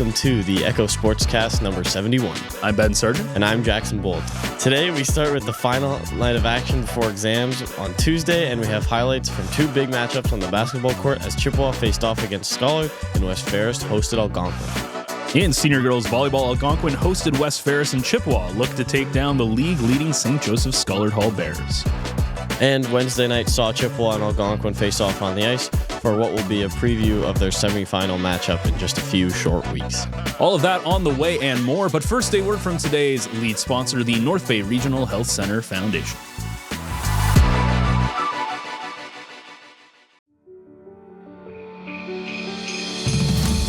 welcome to the Echo Sportscast number 71. I'm Ben Sargent. And I'm Jackson Bolt. Today we start with the final night of action before exams on Tuesday, and we have highlights from two big matchups on the basketball court as Chippewa faced off against Scholar and West Ferris hosted Algonquin. In senior girls volleyball, Algonquin hosted West Ferris, and Chippewa looked to take down the league-leading St. Joseph's Scholar Hall Bears. And Wednesday night saw Chippewa and Algonquin face off on the ice for what will be a preview of their semifinal matchup in just a few short weeks. All of that on the way and more, but first a word from today's lead sponsor, the North Bay Regional Health Center Foundation.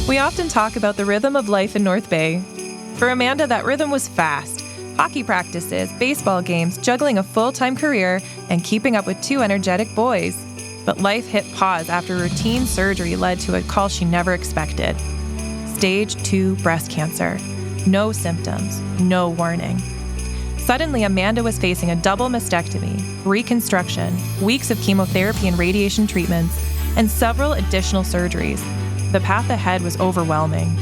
We often talk about the rhythm of life in North Bay. For Amanda, that rhythm was fast. Hockey practices, baseball games, juggling a full-time career, and keeping up with two energetic boys. But life hit pause after routine surgery led to a call she never expected. Stage 2 breast cancer. No symptoms, no warning. Suddenly, Amanda was facing a double mastectomy, reconstruction, weeks of chemotherapy and radiation treatments, and several additional surgeries. The path ahead was overwhelming.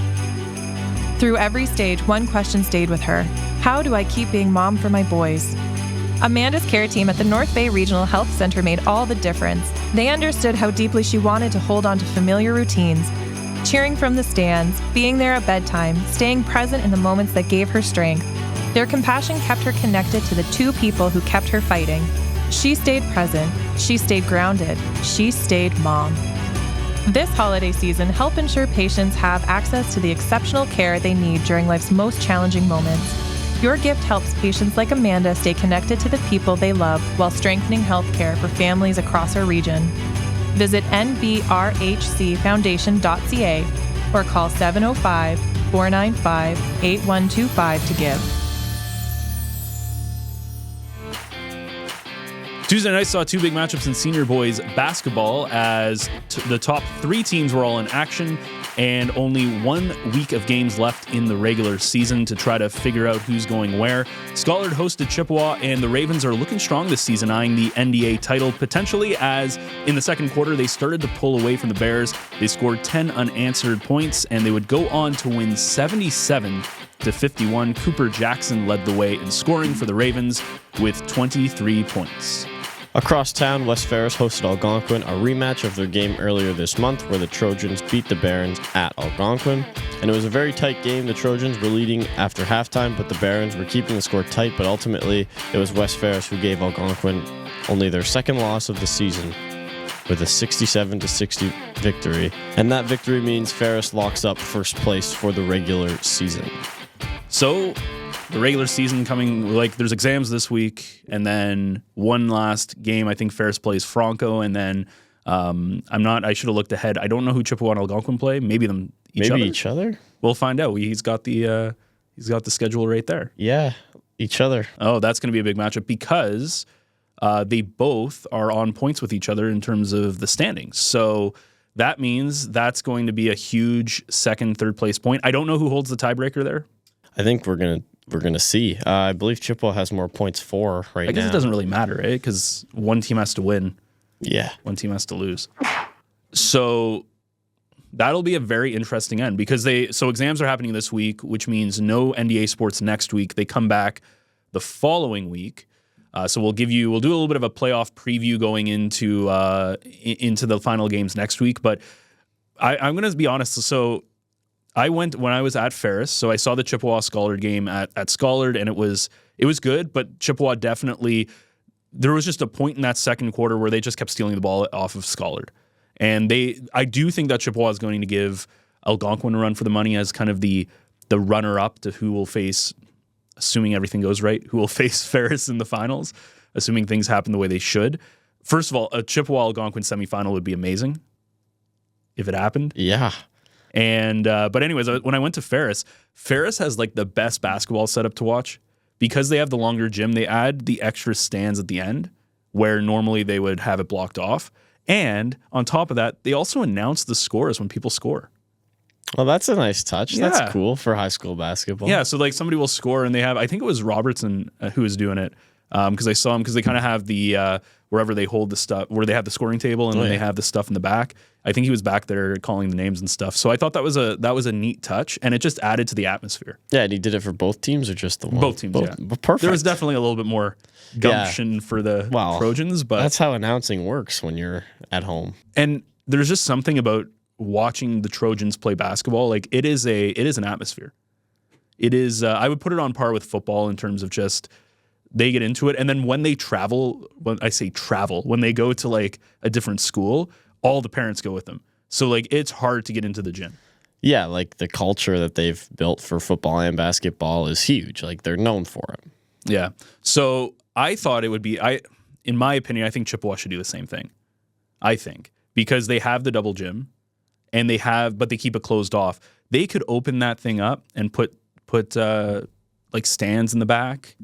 Through every stage, one question stayed with her. How do I keep being mom for my boys? Amanda's care team at the North Bay Regional Health Center made all the difference. They understood how deeply she wanted to hold on to familiar routines, cheering from the stands, being there at bedtime, staying present in the moments that gave her strength. Their compassion kept her connected to the two people who kept her fighting. She stayed present. She stayed grounded. She stayed mom. This holiday season, help ensure patients have access to the exceptional care they need during life's most challenging moments. Your gift helps patients like Amanda stay connected to the people they love while strengthening healthcare for families across our region. Visit nbrhcfoundation.ca or call 705-495-8125 to give. Tuesday night saw two big matchups in senior boys basketball as the top three teams were all in action and only 1 week of games left in the regular season to try to figure out who's going where. Scholar hosted Chippewa, and the Ravens are looking strong this season, eyeing the NDA title potentially, as in the second quarter they started to pull away from the Bears. They scored 10 unanswered points, and they would go on to win 77-51. Cooper Jackson led the way in scoring for the Ravens with 23 points. Across town, West Ferris hosted Algonquin, a rematch of their game earlier this month where the Trojans beat the Barons at Algonquin. And it was a very tight game. The Trojans were leading after halftime, but the Barons were keeping the score tight, but ultimately it was West Ferris who gave Algonquin only their second loss of the season with a 67-60 victory. And that victory means Ferris locks up first place for the regular season. So the regular season coming, like there's exams this week, and then one last game. I think Ferris plays Franco, and then I should have looked ahead. I don't know who Chippewa and Algonquin play. Maybe each other. We'll find out. He's got the schedule right there. Yeah, each other. Oh, that's going to be a big matchup because they both are on points with each other in terms of the standings. So that means that's going to be a huge second, third place point. I don't know who holds the tiebreaker there. I think we're gonna see. I believe Chippewa has more points for right now. I guess it doesn't really matter, right? Because one team has to win. Yeah. One team has to lose. So that'll be a very interesting end because exams are happening this week, which means no NDA sports next week. They come back the following week. So we'll do a little bit of a playoff preview going into the final games next week. But I'm going to be honest. So I went when I was at Ferris, so I saw the Chippewa Scholar game at Scholar, and it was good, but Chippewa definitely, there was just a point in that second quarter where they just kept stealing the ball off of Scholar. And I do think that Chippewa is going to give Algonquin a run for the money as kind of the runner-up to who will face, assuming everything goes right, who will face Ferris in the finals, assuming things happen the way they should. First of all, a Chippewa-Algonquin semifinal would be amazing if it happened. Yeah. And but anyways, when I went to Ferris has like the best basketball setup to watch because they have the longer gym. They add the extra stands at the end where normally they would have it blocked off. And on top of that, they also announce the scores when people score. Well, that's a nice touch. Yeah. That's cool for high school basketball. Yeah, so like somebody will score and they have, I think it was Robertson who was doing it. because I saw him because they kind of have the wherever they hold the stuff, where they have the scoring table and then they have the stuff in the back. I think he was back there calling the names and stuff. So I thought that was a neat touch, and it just added to the atmosphere. Yeah, and he did it for both teams or just the one? Both teams, yeah. Perfect. There was definitely a little bit more gumption for the Trojans, but that's how announcing works when you're at home. And there's just something about watching the Trojans play basketball. Like it is an atmosphere. It is. I would put it on par with football in terms of just they get into it, and then when they travel, when I say travel, when they go to like a different school, all the parents go with them. So like it's hard to get into the gym. Yeah, like the culture that they've built for football and basketball is huge. Like they're known for it. Yeah. So I thought it would be. In my opinion, I think Chippewa should do the same thing. I think because they have the double gym, and but they keep it closed off. They could open that thing up and put like stands in the back.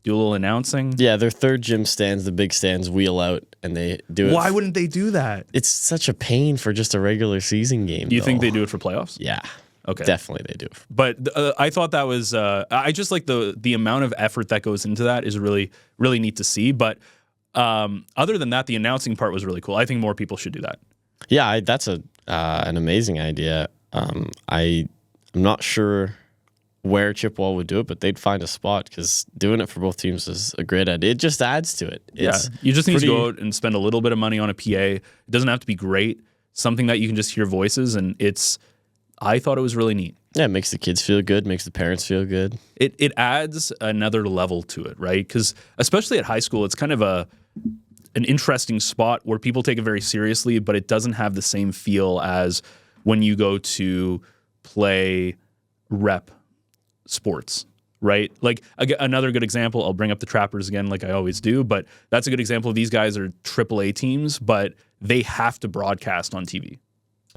Do a little announcing. Yeah, their third gym stands, the big stands, wheel out, and they do it. Why wouldn't they do that? It's such a pain for just a regular season game. Do you think they do it for playoffs? Yeah. Okay. Definitely they do. But I thought that was, I just like the amount of effort that goes into that is really, really neat to see. But other than that, the announcing part was really cool. I think more people should do that. Yeah, that's an amazing idea. I'm not sure where Chippewa would do it, but they'd find a spot because doing it for both teams is a great idea. It just adds to it. You just need to go out and spend a little bit of money on a PA. It doesn't have to be great. Something that you can just hear voices, and I thought it was really neat. Yeah, it makes the kids feel good, makes the parents feel good. It adds another level to it, right? Because especially at high school, it's kind of an interesting spot where people take it very seriously, but it doesn't have the same feel as when you go to play rep sports, right? Like another good example, I'll bring up the Trappers again like I always do, but that's a good example of these guys are AAA teams, but they have to broadcast on TV.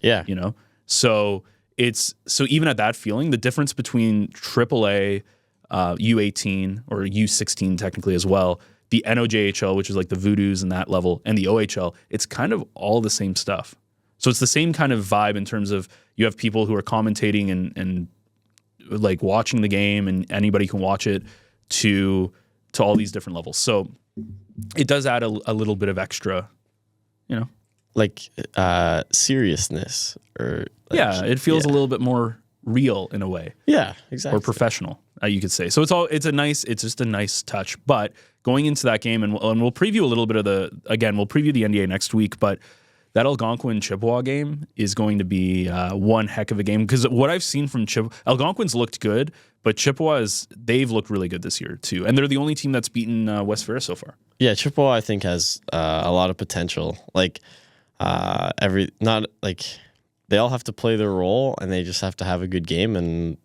Yeah. You know? So even at that feeling, the difference between AAA, U18 or U16 technically as well, the NOJHL, which is like the Voodoos and that level, and the OHL, it's kind of all the same stuff. So it's the same kind of vibe in terms of you have people who are commentating and like watching the game, and anybody can watch it to all these different levels. So it does add a little bit of extra, like seriousness or it feels a little bit more real in a way. Yeah, exactly. Or professional, you could say. So it's just a nice touch. But going into that game, and we'll preview a little bit of we'll preview the NDA next week, but that Algonquin Chippewa game is going to be one heck of a game, because what I've seen from Algonquin's looked good, but they've looked really good this year too, and they're the only team that's beaten West Ferris so far. Yeah, Chippewa I think has a lot of potential. Like they all have to play their role, and they just have to have a good game, and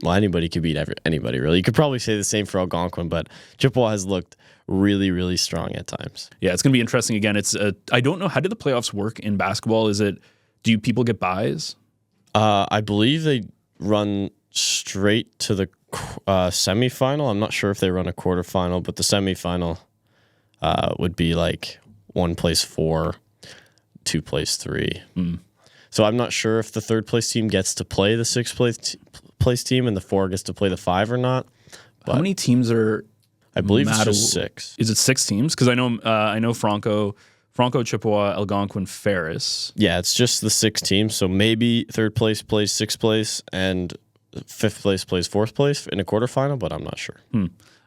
anybody could beat anybody really. You could probably say the same for Algonquin, but Chippewa has looked really, really strong at times. Yeah, it's going to be interesting. Again, I don't know, how do the playoffs work in basketball? Do people get buys? I believe they run straight to the semifinal. I'm not sure if they run a quarterfinal, but the semifinal would be like 1 plays 4, 2 plays 3. So I'm not sure if the third place team gets to play the sixth place team and the 4 gets to play the 5 or not. But how many teams are? I believe it's just 6. Is it 6 teams? Because I know Franco, Chippewa, Algonquin, Ferris. Yeah, it's just the 6 teams. So maybe third place plays 6th place and 5th place plays 4th place in a quarterfinal, but I'm not sure.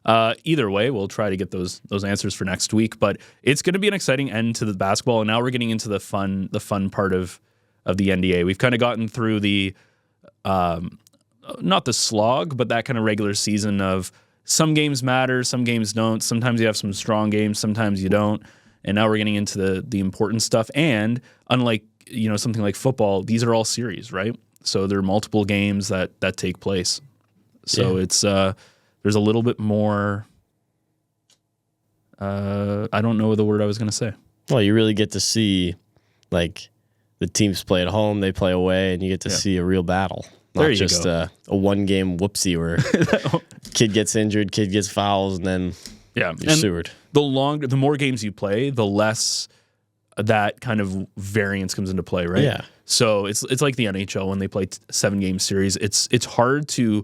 Either way, we'll try to get those answers for next week. But it's going to be an exciting end to the basketball, and now we're getting into the fun part of the NDA. We've kind of gotten through the not the slog, but that kind of regular season of some games matter, some games don't. Sometimes you have some strong games, sometimes you don't. And now we're getting into the important stuff. And unlike something like football, these are all series, right? So there are multiple games that take place. So it's there's a little bit more. I don't know the word I was going to say. Well, you really get to see like the teams play at home, they play away, and you get to see a real battle. Not just a one-game whoopsie where kid gets injured, kid gets fouls, and then you're sewered. The more games you play, the less that kind of variance comes into play, right? Yeah. So it's like the NHL when they play 7-game series. It's hard to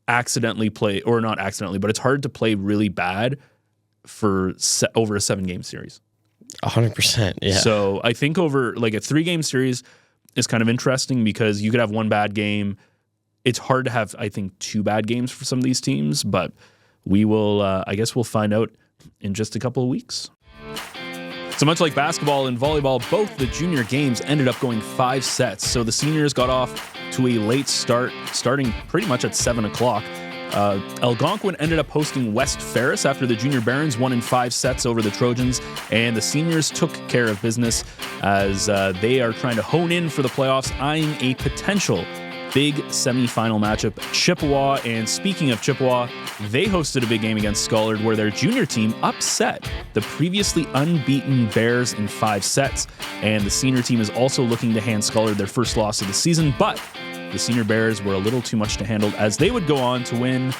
accidentally play, or not accidentally, but it's hard to play really bad for over a 7-game series. 100%. Yeah. So I think over like a 3-game series is kind of interesting because you could have one bad game. It's hard to have, I think, 2 bad games for some of these teams, but we will, I guess we'll find out in just a couple of weeks. So much like basketball and volleyball, both the junior games ended up going 5 sets. So the seniors got off to a late start, starting pretty much at 7 o'clock. Algonquin ended up hosting West Ferris after the junior Barons won in 5 sets over the Trojans, and the seniors took care of business as they are trying to hone in for the playoffs, eyeing a potential big semifinal matchup, Chippewa. And speaking of Chippewa, they hosted a big game against Schollard where their junior team upset the previously unbeaten Bears in 5 sets. And the senior team is also looking to hand Schollard their first loss of the season, but the senior Bears were a little too much to handle as they would go on to win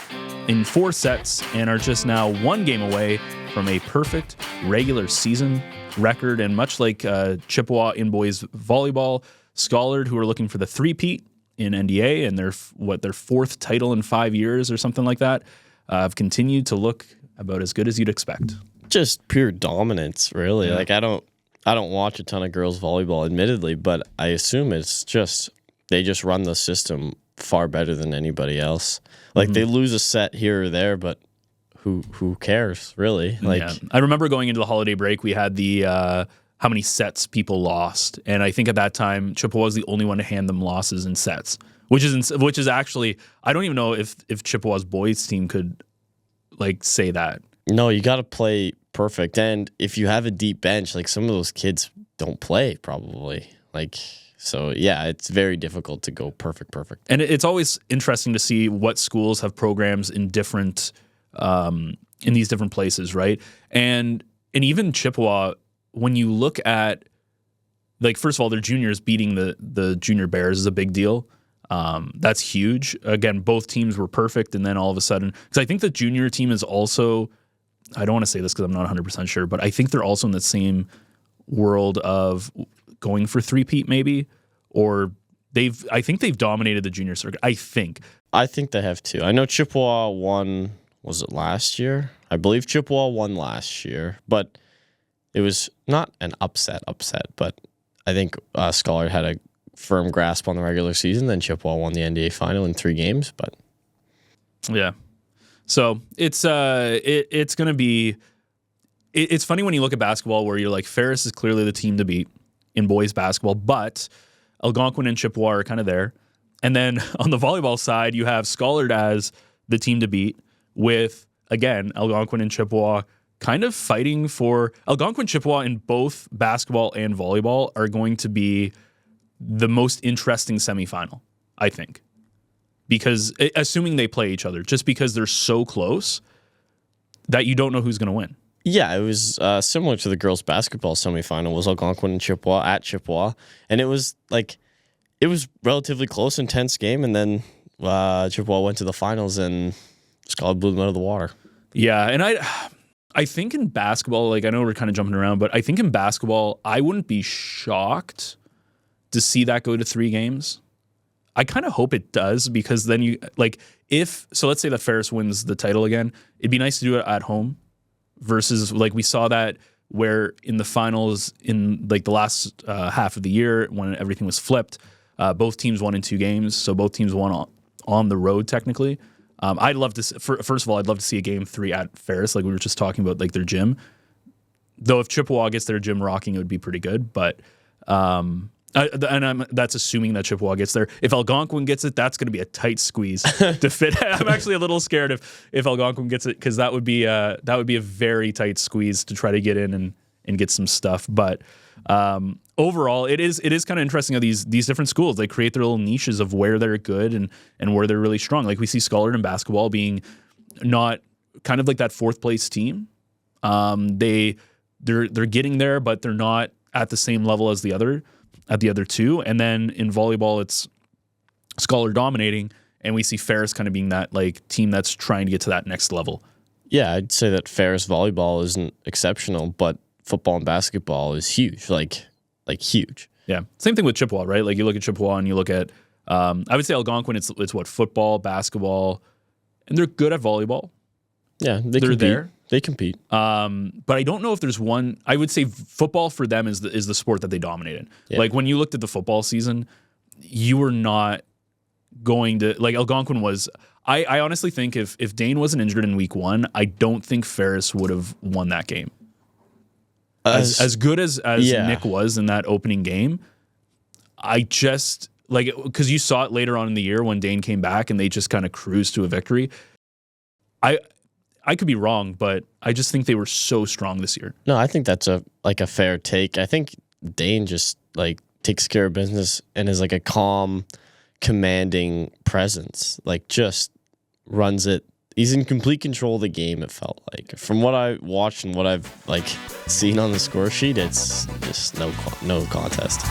in 4 sets and are just now 1 game away from a perfect regular season record. And much like Chippewa in boys volleyball, Schollard, who are looking for the three-peat in NDA and their 4th title in 5 years or something like that, have continued to look about as good as you'd expect. Just pure dominance, really. Yeah. Like I don't watch a ton of girls volleyball, admittedly, but I assume it's just they just run the system far better than anybody else. Like they lose a set here or there, but who cares, really? Like I remember going into the holiday break, we had the how many sets people lost, and I think at that time Chippewa was the only one to hand them losses in sets, which is actually, I don't even know if Chippewa's boys team could like say that. No, you got to play perfect, and if you have a deep bench, like some of those kids don't play probably, like. So, yeah, it's very difficult to go perfect. And it's always interesting to see what schools have programs in different, in these different places, right? And even Chippewa, when you look at, like, first of all, their juniors beating the junior Bears is a big deal. That's huge. Again, both teams were perfect, and then all of a sudden, because I think the junior team is also, I don't want to say this because I'm not 100% sure, but I think they're also in the same world of going for three-peat maybe, or I think they've dominated the junior circuit. I think they have too. I know Chippewa won, was it last year? I believe Chippewa won last year, but it was not an upset, but I think Schollard had a firm grasp on the regular season, then Chippewa won the NDA final in 3 games, but yeah. So it's going to be, it's funny when you look at basketball where you're like, Ferris is clearly the team to beat in boys basketball, but Algonquin and Chippewa are kind of there. And then on the volleyball side, you have Schollard as the team to beat with, again, Algonquin and Chippewa kind of fighting for... Algonquin Chippewa in both basketball and volleyball are going to be the most interesting semifinal, I think. Because, assuming they play each other, just because they're so close that you don't know who's going to win. Yeah, it was similar to the girls' basketball semifinal. Was Algonquin and Chippewa at Chippewa, and it was relatively close, intense game, and then Chippewa went to the finals and Schollard blew them out of the water. Yeah, and I think in basketball, like I know we're kind of jumping around, but I think in basketball, I wouldn't be shocked to see that go to 3 games. I kind of hope it does because then you like so let's say that Ferris wins the title again, it'd be nice to do it at home. Versus, like, we saw that where in the finals in, like, the last half of the year when everything was flipped, both teams won in 2 games. So both teams won on the road, technically. I'd love to, first of all, I'd love to see a game 3 at Ferris, like we were just talking about, like, their gym. Though if Chippewa gets their gym rocking, it would be pretty good. But that's assuming that Chippewa gets there. If Algonquin gets it, that's going to be a tight squeeze to fit. I'm actually a little scared if Algonquin gets it because that would be a very tight squeeze to try to get in and get some stuff. But overall, it is kind of interesting how these different schools, they create their little niches of where they're good and where they're really strong. Like we see Schollard in basketball being not kind of like that 4th place team. They're getting there, but they're not at the same level as the other 2. And then in volleyball, it's Schollard dominating, and we see Ferris kind of being that like team that's trying to get to that next level. Yeah, I'd say that Ferris volleyball isn't exceptional, but football and basketball is huge, like huge. Yeah, same thing with Chippewa, right? Like you look at Chippewa and you look at, I would say Algonquin, it's what, football, basketball, and they're good at volleyball. Yeah, they're compete. there. They compete. But I don't know if there's one. I would say football for them is the sport that they dominated. Yeah. Like when you looked at the football season, you were not going to like Algonquin was. I honestly think if Dane wasn't injured in week 1, I don't think Ferris would have won that game. As good as Nick was in that opening game, I just because you saw it later on in the year when Dane came back and they just kind of cruised to a victory. I could be wrong, but I just think they were so strong this year. No, I think that's a fair take. I think Dane just takes care of business and is a calm, commanding presence. Just runs it. He's in complete control of the game, it felt like. From what I watched and what I've seen on the score sheet, it's just no contest.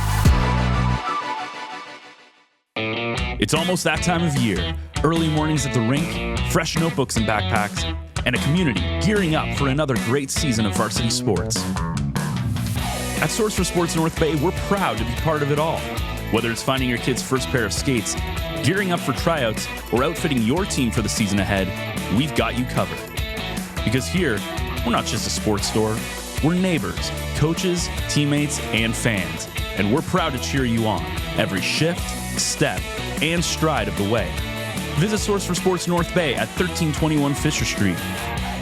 It's almost that time of year. Early mornings at the rink, fresh notebooks and backpacks, and a community gearing up for another great season of varsity sports. At Source for Sports North Bay, we're proud to be part of it all. Whether it's finding your kid's first pair of skates, gearing up for tryouts, or outfitting your team for the season ahead, we've got you covered. Because here, we're not just a sports store, we're neighbors, coaches, teammates, and fans. And we're proud to cheer you on every shift, step, and stride of the way. Visit Source for Sports North Bay at 1321 Fisher Street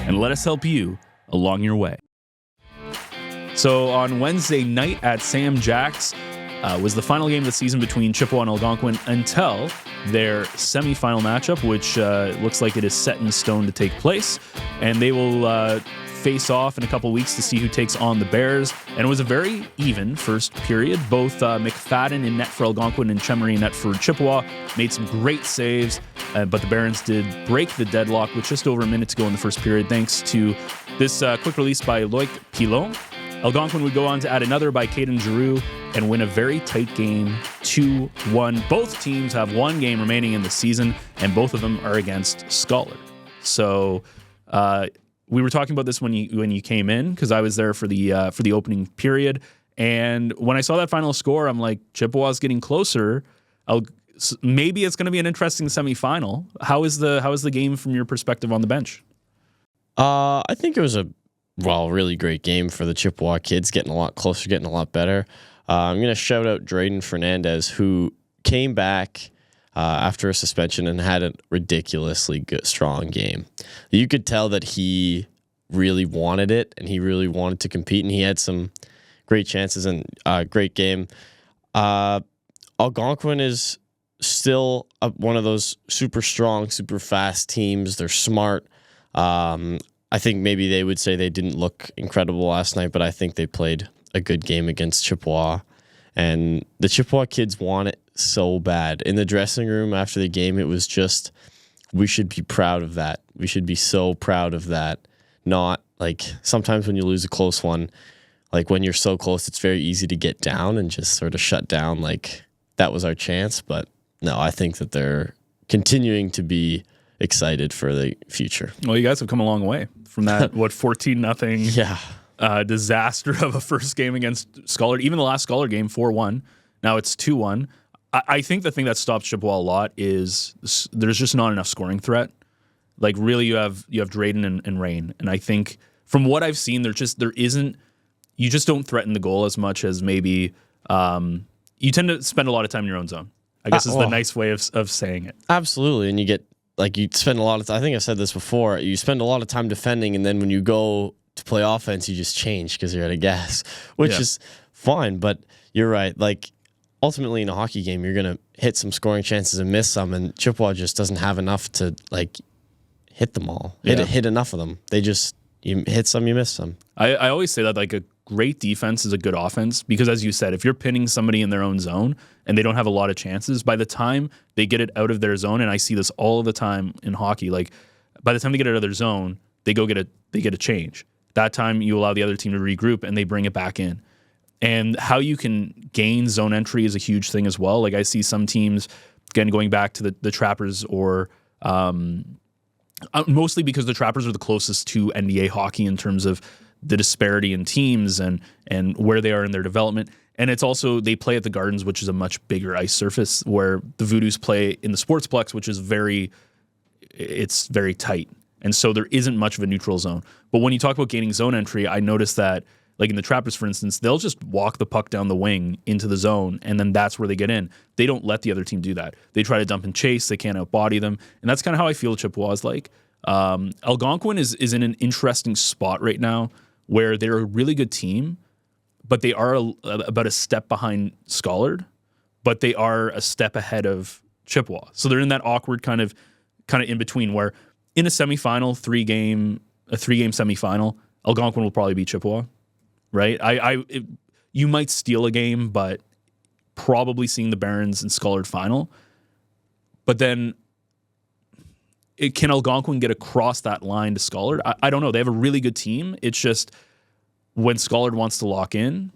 and let us help you along your way. So on Wednesday night at Sam Jack's was the final game of the season between Chippewa and Algonquin until their semifinal matchup, which looks like it is set in stone to take place. And they will face off in a couple weeks to see who takes on the Bears. And it was a very even first period. Both McFadden in net for Algonquin and Chemery in net for Chippewa made some great saves, but the Barons did break the deadlock with just over a minute to go in the first period thanks to this quick release by Loic Pilon. Algonquin would go on to add another by Caden Giroux and win a very tight game, 2-1. Both teams have one game remaining in the season, and both of them are against Scholar. So we were talking about this when you came in because I was there for the opening period, and when I saw that final score, I'm like, Chippewa's getting closer. Maybe it's going to be an interesting semifinal. How is the game from your perspective on the bench? I think it was a really great game for the Chippewa kids, getting a lot closer, getting a lot better. I'm going to shout out Drayden Fernandez, who came back after a suspension and had a ridiculously good, strong game. You could tell that he really wanted it and he really wanted to compete, and he had some great chances and great game. Algonquin is still one of those super strong, super fast teams. They're smart. I think maybe they would say they didn't look incredible last night, but I think they played a good game against Chippewa. And the Chippewa kids want it so bad. In the dressing room after the game, it was just, we should be proud of that. We should be so proud of that. Not sometimes when you lose a close one, when you're so close, it's very easy to get down and just sort of shut down that was our chance. But no, I think that they're continuing to be excited for the future. Well, you guys have come a long way from that 14-0 disaster of a first game against Scholar. Even the last Scholar game, 4-1. Now it's 2-1. I think the thing that stops Chippewa a lot is there's just not enough scoring threat. Really, you have Drayden and Rain, and I think from what I've seen, you just don't threaten the goal as much as maybe you tend to spend a lot of time in your own zone. I guess is the nice way of saying it. Absolutely, and you get you spend a lot of time. I think I've said this before. You spend a lot of time defending, and then when you go to play offense, you just change because you're out of gas, which is fine. But you're right. Ultimately, in a hockey game, you're gonna hit some scoring chances and miss some, and Chippewa just doesn't have enough to hit them all. Hit enough of them. You hit some, you miss some. I always say that a great defense is a good offense because, as you said, if you're pinning somebody in their own zone and they don't have a lot of chances, by the time they get it out of their zone, and I see this all the time in hockey, by the time they get it out of their zone, they get a change. That time you allow the other team to regroup and they bring it back in. And how you can gain zone entry is a huge thing as well. I see some teams, again, going back to the Trappers or mostly because the Trappers are the closest to NDA hockey in terms of the disparity in teams and where they are in their development. And it's also, they play at the Gardens, which is a much bigger ice surface, where the Voodoos play in the Sportsplex, which is it's very tight. And so there isn't much of a neutral zone. But when you talk about gaining zone entry, I noticed that, like in the Trappers, for instance, they'll just walk the puck down the wing into the zone, and then that's where they get in. They don't let the other team do that. They try to dump and chase. They can't outbody them. And that's kind of how I feel Chippewa is like. Algonquin is in an interesting spot right now where they're a really good team, but they are about a step behind Scholar, but they are a step ahead of Chippewa. So they're in that awkward kind of in between where in a semifinal, a three-game semifinal, Algonquin will probably beat Chippewa, right? You might steal a game, but probably seeing the Barons and Scholar final. But then can Algonquin get across that line to Scholar? I don't know. They have a really good team. It's just when Scholar wants to lock in,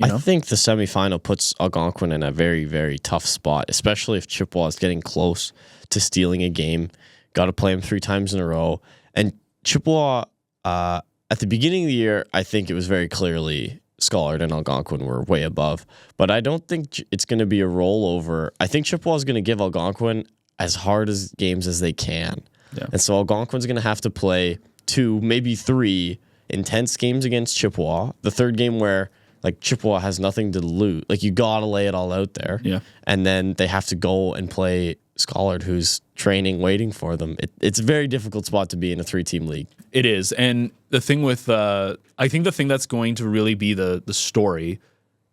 I think the semifinal puts Algonquin in a very, very tough spot, especially if Chippewa is getting close to stealing a game. Got to play them 3 times in a row. And Chippewa, at the beginning of the year, I think it was very clearly Scholar and Algonquin were way above. But I don't think it's going to be a rollover. I think Chippewa is going to give Algonquin as hard as games as they can. Yeah. And so Algonquin's going to have to play 2, maybe 3 intense games against Chippewa. The third game where like Chippewa has nothing to lose. Like you got to lay it all out there. Yeah. And then they have to go and play Scholar, who's training, waiting for them. It's a very difficult spot to be in a 3-team league. It is. And the thing with, I think the thing that's going to really be the story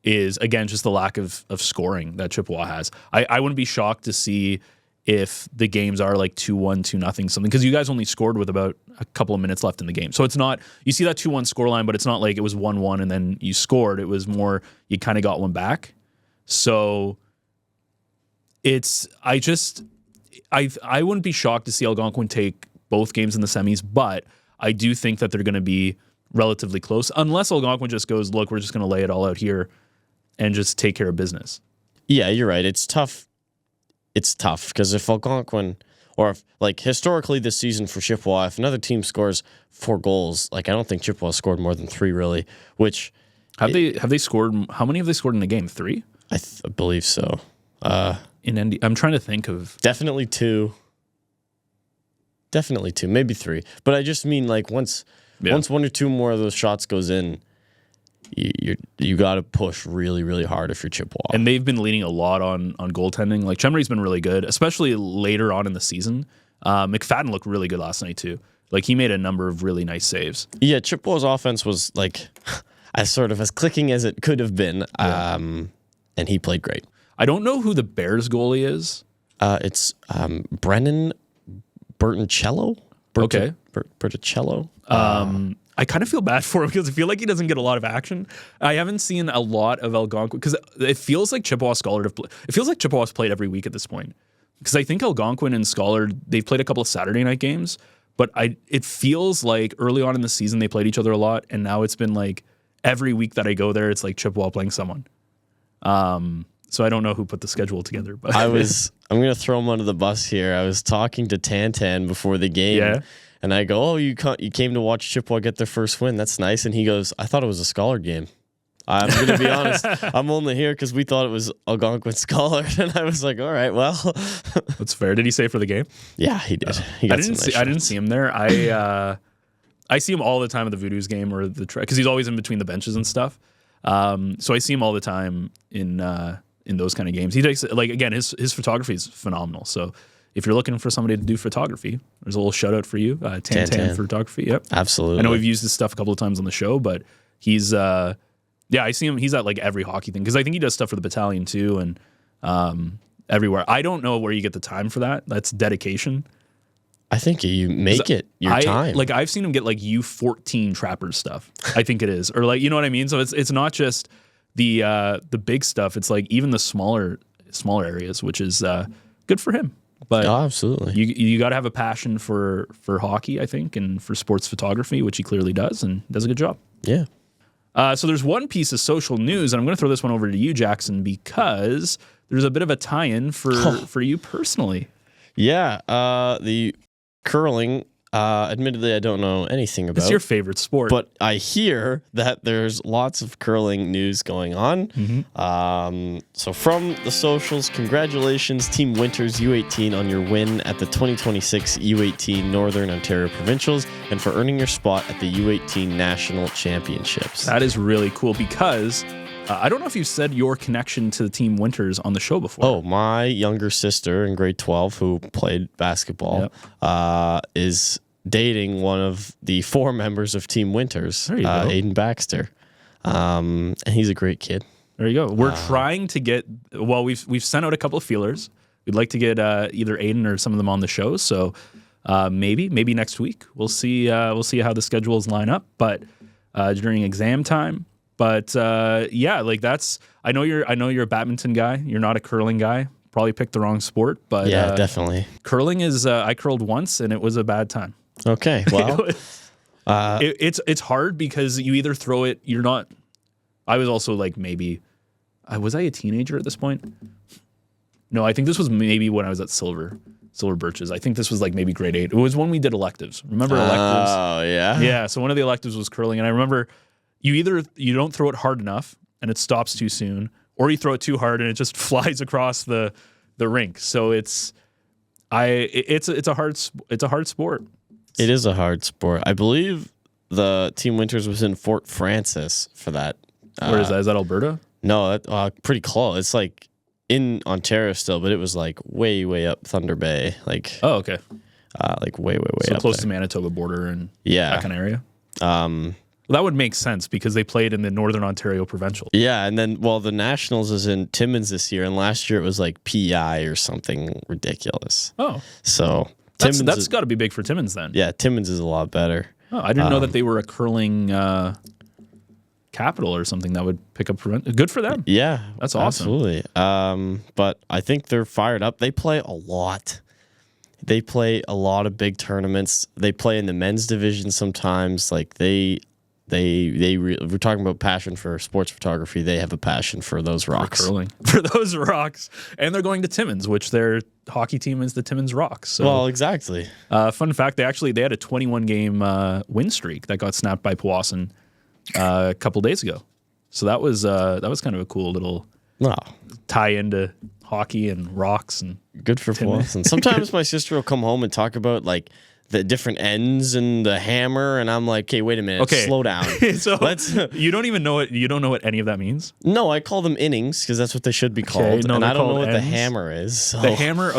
is, again, just the lack of scoring that Chippewa has. I wouldn't be shocked to see if the games are like 2-1, 2-0, something, because you guys only scored with about a couple of minutes left in the game. So it's not, you see that 2-1 scoreline, but it's not like it was 1-1 and then you scored. It was more, you kind of got one back. So I wouldn't be shocked to see Algonquin take both games in the semis, but I do think that they're going to be relatively close, unless Algonquin just goes, look, we're just going to lay it all out here and just take care of business. Yeah, you're right. It's tough. It's tough because if Algonquin, or if, like historically this season for Chippewa, if another team scores 4 goals, like I don't think Chippewa scored more than 3 really. Which have they scored? How many have they scored in a game? 3? I believe so. In NDA, I'm trying to think of definitely 2. Definitely 2, maybe 3. But I just mean like once 1 or 2 more of those shots goes in, you got to push really, really hard if you're Chippewa. And they've been leaning a lot on goaltending. Like Chemery's been really good, especially later on in the season. McFadden looked really good last night too. Like he made a number of really nice saves. Yeah, Chippewa's offense was like as clicking as it could have been, and he played great. I don't know who the Bears goalie is. It's Brennan Bertoncello. Okay. Bertoncello. I kind of feel bad for him because I feel like he doesn't get a lot of action. I haven't seen a lot of Algonquin because it feels like Chippewa Scholar. It feels like Chippewa's played every week at this point. Because I think Algonquin and Scholar, they've played a couple of Saturday night games, but it feels like early on in the season they played each other a lot, and now it's been like every week that I go there, it's like Chippewa playing someone. So I don't know who put the schedule together, but I'm gonna throw him under the bus here. I was talking to Tantan before the game, and I go, "Oh, you came to watch Chippewa get their first win. That's nice." And he goes, "I thought it was a Scholar game." I'm gonna be honest. I'm only here because we thought it was Algonquin Scholar, and I was like, "All right, well." That's fair. Did he say for the game? Yeah, he did. He got I didn't see him there. I see him all the time at the Voodoo's game or the because he's always in between the benches and stuff. So I see him all the time in those kind of games. He takes, like, again, his photography is phenomenal. So if you're looking for somebody to do photography, there's a little shout out for you, Tan Photography. Yep, absolutely. I know we've used his stuff a couple of times on the show, but he's I see him. He's at like every hockey thing because I think he does stuff for the battalion too and everywhere. I don't know where you get the time for that. That's dedication. I think you make it your time. Like I've seen him get like U14 Trappers stuff. I think it is, or like, you know what I mean. So it's not just the big stuff. It's like even the smaller areas, which is good for him. But absolutely, you got to have a passion for hockey, I think, and for sports photography, which he clearly does, and does a good job. Yeah. So there's one piece of social news, and I'm going to throw this one over to you, Jackson, because there's a bit of a tie-in for you personally. Yeah. The curling Admittedly, I don't know anything about. It's your favorite sport. But I hear that there's lots of curling news going on. So from the socials, congratulations, Team Winters U18 on your win at the 2026 U18 Northern Ontario Provincials and for earning your spot at the U18 National Championships. That is really cool because I don't know if you said your connection to the Team Winters on the show before. Oh, my younger sister in grade 12 who played basketball is dating one of the 4 members of Team Winters, Aiden Baxter. And he's a great kid. There you go. We're trying to get, well, we've sent out a couple of feelers. We'd like to get either Aiden or some of them on the show. So maybe next week. We'll see how the schedules line up, but during exam time. But like that's, I know you're a badminton guy. You're not a curling guy. Probably picked the wrong sport, but yeah, definitely. Curling is, I curled once and it was a bad time. Okay, well, it's hard because you either throw it. You're not. I was also like maybe. Was I a teenager at this point? No, I think this was maybe when I was at Silver Birches. I think this was like maybe grade 8. It was when we did electives. Remember electives? Oh yeah. Yeah. So one of the electives was curling, and I remember you don't throw it hard enough and it stops too soon, or you throw it too hard and it just flies across the rink. So it's a hard sport. It is a hard sport. I believe the Team Winters was in Fort Francis for that. Where is that? Is that Alberta? No, pretty close. It's like in Ontario still, but it was like way, way up Thunder Bay. Like okay. Like way, way, way so up close there. to Manitoba border and Yeah. that kind of area. Well, that would make sense because they played in the Northern Ontario Provincial. Yeah, and then the Nationals is in Timmins this year, and last year it was like PI or something ridiculous. Oh, so that's got to be big for Timmins then. Yeah, Timmins is a lot better. Oh, I didn't know that they were a curling capital or something that would pick up. Good for them. Yeah, that's awesome. Absolutely. But I think they're fired up. They play a lot. They play a lot of big tournaments. They play in the men's division sometimes. Like we're talking about passion for sports photography. They have a passion for those rocks. For those rocks. And they're going to Timmins, which their hockey team is the Timmins Rocks. So, well, exactly. Fun fact, they had a 21-game win streak that got snapped by Powassan a couple days ago. So that was kind of a cool little tie into hockey and rocks. And good for Powassan. Sometimes my sister will come home and talk about like the different ends and the hammer, and I'm like, okay, wait a minute, slow down. So you don't even know it. You don't know what any of that means? No, I call them innings because that's what they should be called. No, and I don't know what ends. The hammer is. So. The hammer.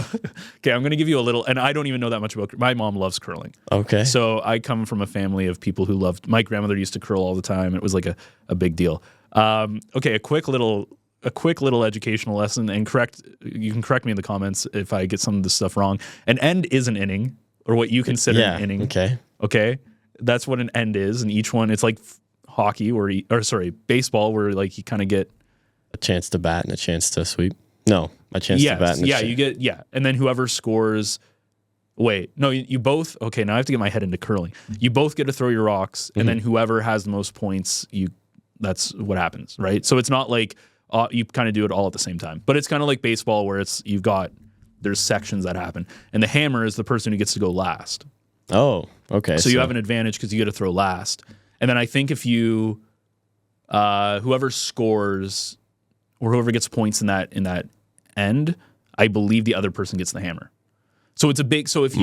Okay, I'm going to give you a little, and I don't even know that much about. My mom loves curling. Okay. So I come from a family of people who loved. My grandmother used to curl all the time. It was like a big deal. Okay, a quick little educational lesson, and you can correct me in the comments if I get some of this stuff wrong. An end is an inning. Or what you consider an inning. Okay. That's what an end is. And each one, it's like hockey baseball, where like you kind of get a chance to bat and a chance to sweep. No, a chance to bat and you get, and then whoever scores, you both, okay, now I have to get my head into curling. You both get to throw your rocks, and then whoever has the most points, that's what happens, right? So it's not like you kind of do it all at the same time. But it's kind of like baseball where there's sections that happen. And the hammer is the person who gets to go last. Oh, okay. So you have an advantage because you get to throw last. And then I think if you, whoever scores or whoever gets points in that end, I believe the other person gets the hammer. So it's if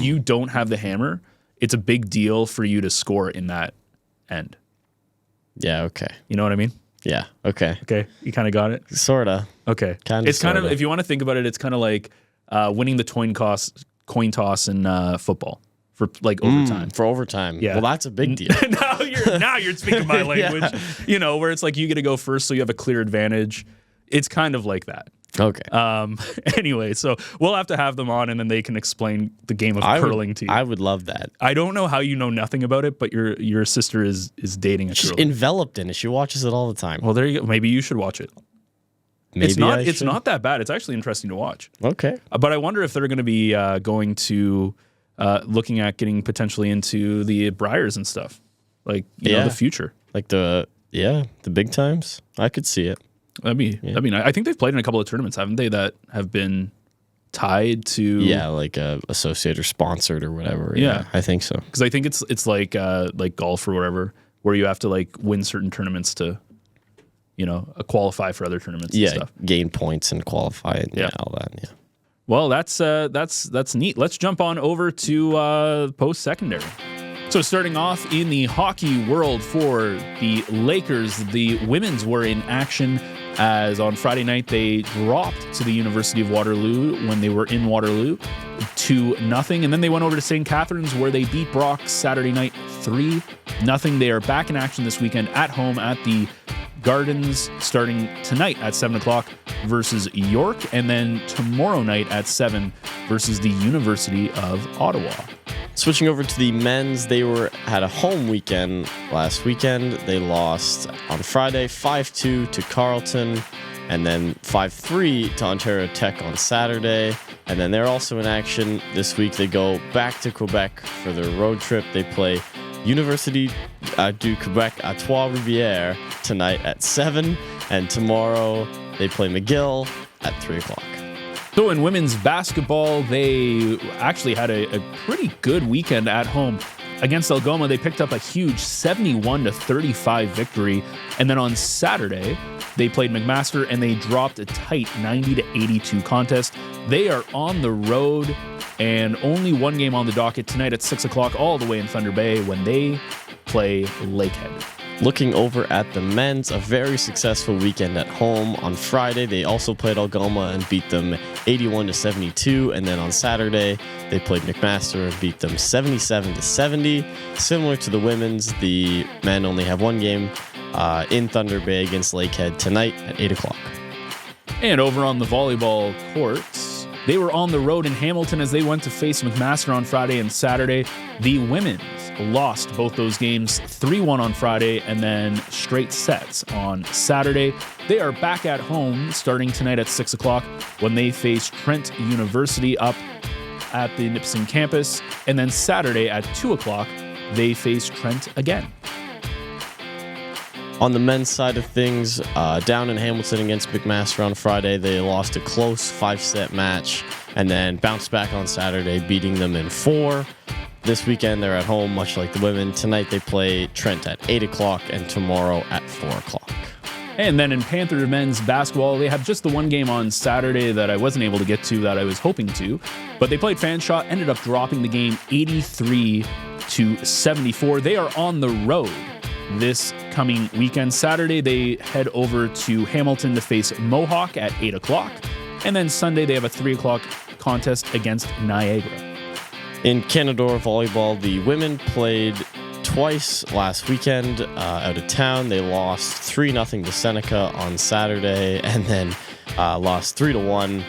you don't have the hammer, it's a big deal for you to score in that end. Yeah, okay. You know what I mean? Yeah, okay. Okay, you kind of got it? Sorta. Okay. It's kind of, if you want to think about it, it's kind of like winning the coin toss in football for like overtime. For overtime. Yeah. Well, that's a big deal. now you're speaking my language. Yeah. Where it's like you get to go first, so you have a clear advantage. It's kind of like that. Okay. Anyway, so we'll have to have them on, and then they can explain the game of curling to you. I would love that. I don't know how you know nothing about it, but your sister is dating a curler. She's enveloped in it. She watches it all the time. Well, there you go. Maybe you should watch it. It's not that bad. It's actually interesting to watch. Okay. But I wonder if they're going to be going to looking at getting potentially into the Briars and stuff, like the future, like the big times. I could see it. That'd be nice. I think they've played in a couple of tournaments, haven't they? That have been tied to like associated or sponsored or whatever. Yeah. I think so. Because I think it's like golf or whatever, where you have to like win certain tournaments to qualify for other tournaments and stuff. Gain points and qualify and all that. Yeah. Well, that's neat. Let's jump on over to post-secondary. So starting off in the hockey world for the Lakers, the women's were in action as on Friday night they dropped to the University of Waterloo when they were in Waterloo 2-0. And then they went over to St. Catharines where they beat Brock Saturday night 3-0. They are back in action this weekend at home at the Gardens starting tonight at 7 o'clock versus York, and then tomorrow night at 7 versus the University of Ottawa. Switching over to the men's, they had a home weekend last weekend. They lost on Friday 5-2 to Carleton, and then 5-3 to Ontario Tech on Saturday. And then they're also in action this week. They go back to Quebec for their road trip. They play Université du Québec à Trois-Rivières tonight at 7, and tomorrow they play McGill at 3 o'clock. So in women's basketball, they actually had a pretty good weekend at home. Against Algoma, they picked up a huge 71-35 victory. And then on Saturday, they played McMaster and they dropped a tight 90-82 contest. They are on the road and only one game on the docket tonight at 6 o'clock all the way in Thunder Bay when they play Lakehead. Looking over at the men's, a very successful weekend at home. On Friday, they also played Algoma and beat them 81-72. And then on Saturday, they played McMaster and beat them 77-70. Similar to the women's, the men only have one game in Thunder Bay against Lakehead tonight at 8 o'clock. And over on the volleyball courts, they were on the road in Hamilton as they went to face McMaster on Friday and Saturday. The women's lost both those games 3-1 on Friday and then straight sets on Saturday. They are back at home starting tonight at 6 o'clock when they face Trent University up at the Nipissing campus. And then Saturday at 2 o'clock, they face Trent again. On the men's side of things, down in Hamilton against McMaster on Friday, they lost a close 5-set match and then bounced back on Saturday, beating them in 4. This weekend, they're at home, much like the women. Tonight, they play Trent at 8 o'clock and tomorrow at 4 o'clock. And then in Panther men's basketball, they have just the one game on Saturday that I wasn't able to get to that I was hoping to. But they played Fanshot, ended up dropping the game 83-74. They are on the road this coming weekend. Saturday, they head over to Hamilton to face Mohawk at 8 o'clock. And then Sunday, they have a 3 o'clock contest against Niagara. In Canadore volleyball, the women played twice last weekend out of town. They lost 3-0 to Seneca on Saturday and then lost 3-1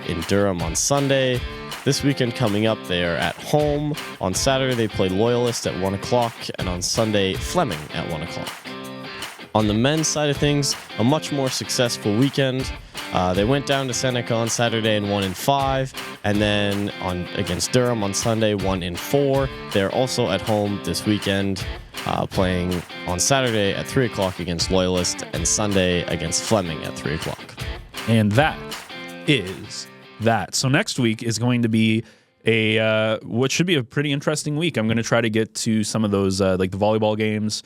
in Durham on Sunday. This weekend coming up, they are at home. On Saturday, they play Loyalist at 1 o'clock, and on Sunday, Fleming at 1 o'clock. On the men's side of things, a much more successful weekend. They went down to Seneca on Saturday and won in 5, and then against Durham on Sunday, won in 4. They're also at home this weekend, playing on Saturday at 3 o'clock against Loyalist, and Sunday against Fleming at 3 o'clock. And that is that. So next week is going to be what should be a pretty interesting week. I'm going to try to get to some of those like the volleyball games,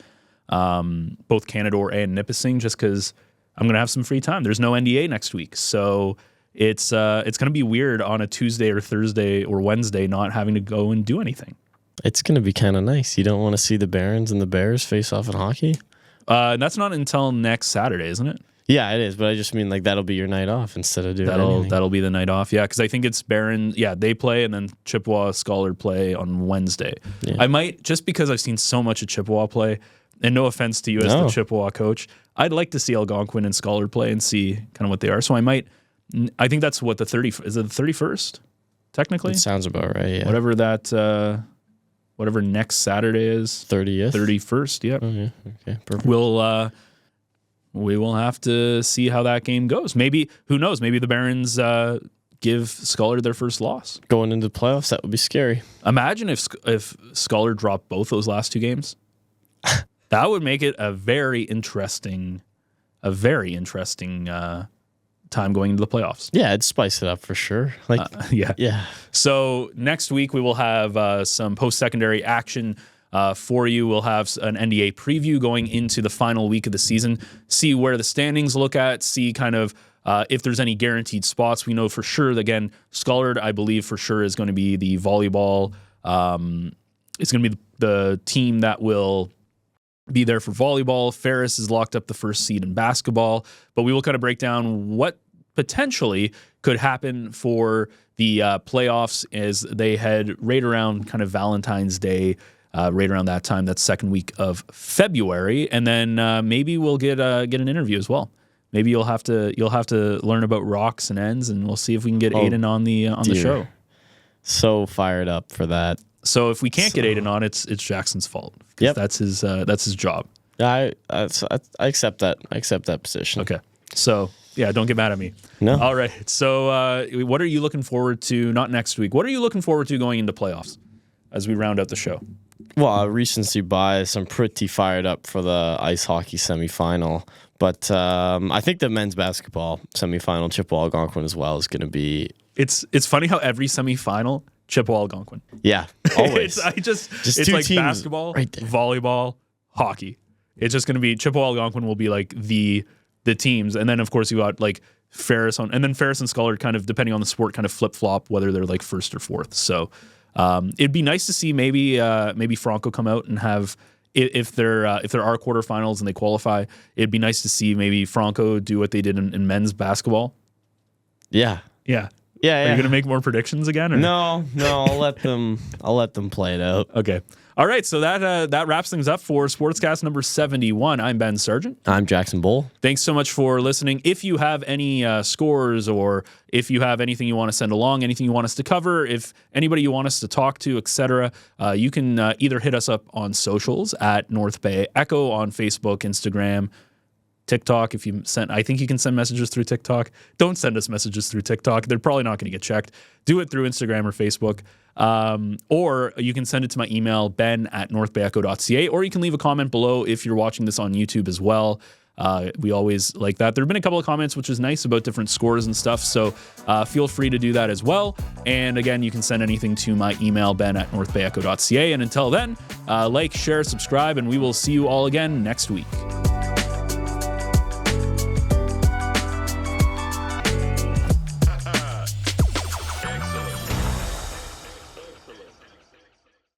both Canadore and Nipissing, just because I'm going to have some free time. There's no NDA next week, so it's going to be weird on a Tuesday or Thursday or Wednesday not having to go and do anything. It's going to be kind of nice. You don't want to see the Barons and the Bears face off in hockey? That's not until next Saturday, isn't it? Yeah, it is, but I just mean like that'll be your night off instead of doing anything. That'll be the night off. Yeah, because I think it's Barron. Yeah, they play, and then Chippewa Scholar play on Wednesday. Yeah. I might, just because I've seen so much of Chippewa play, and no offense to you as the Chippewa coach, I'd like to see Algonquin and Scholar play and see kind of what they are. So I might. I think that's what is it the 31st? Technically, it sounds about right. Yeah. Whatever next Saturday is. 31st. Yep. Oh yeah. Okay. Perfect. We will have to see how that game goes. Maybe, who knows, maybe the Barons give Scholar their first loss. Going into the playoffs, that would be scary. Imagine if Scholar dropped both those last 2 games. That would make it a very interesting time going into the playoffs. Yeah, it'd spice it up for sure. Yeah. So next week we will have some post-secondary action for you. We'll have an NDA preview going into the final week of the season, see where the standings look at, see kind of if there's any guaranteed spots. We know for sure that, again, Scullard, I believe for sure, is going to be the volleyball. It's going to be the team that will be there for volleyball. Ferris is locked up the first seed in basketball, but we will kind of break down what potentially could happen for the playoffs as they head right around kind of Valentine's Day, right around that time. That's second week of February, and then maybe we'll get an interview as well. Maybe you'll have to learn about rocks and ends, and we'll see if we can get Aiden on the show. So fired up for that. So if we can't get Aiden on, it's Jackson's fault, because that's his job. I accept that. I accept that position. Okay. So yeah, don't get mad at me. No. All right. So what are you looking forward to? Not next week. What are you looking forward to going into playoffs as we round out the show? Well, recency bias. I'm pretty fired up for the ice hockey semifinal, but I think the men's basketball semifinal, Chippewa Algonquin as well, is going to be. It's funny how every semifinal, Chippewa Algonquin. Yeah, always. It's two like teams basketball, right there. volleyball, hockey. It's just going to be Chippewa Algonquin will be like the teams, and then of course you got like Ferris and then Ferris and Scullard kind of, depending on the sport, kind of flip flop whether they're like first or fourth. So it'd be nice to see maybe Franco come out and have, if there are quarterfinals and they qualify, it'd be nice to see maybe Franco do what they did in men's basketball. Yeah. Are you gonna make more predictions again? Or? No. I'll let them play it out. Okay. All right. So that wraps things up for Sportscast number 71. I'm Ben Sargent. I'm Jackson Bull. Thanks so much for listening. If you have any scores, or if you have anything you want to send along, anything you want us to cover, if anybody you want us to talk to, etc., you can either hit us up on socials at North Bay Echo on Facebook, Instagram, TikTok. I think you can send messages through TikTok. Don't send us messages through TikTok. They're probably not going to get checked. Do it through Instagram or Facebook. Or you can send it to my email, ben@northbayecho.ca, or you can leave a comment below if you're watching this on YouTube as well. We always like that. There have been a couple of comments, which is nice, about different scores and stuff. So feel free to do that as well. And again, you can send anything to my email, ben@northbayecho.ca. And until then, like, share, subscribe, and we will see you all again next week.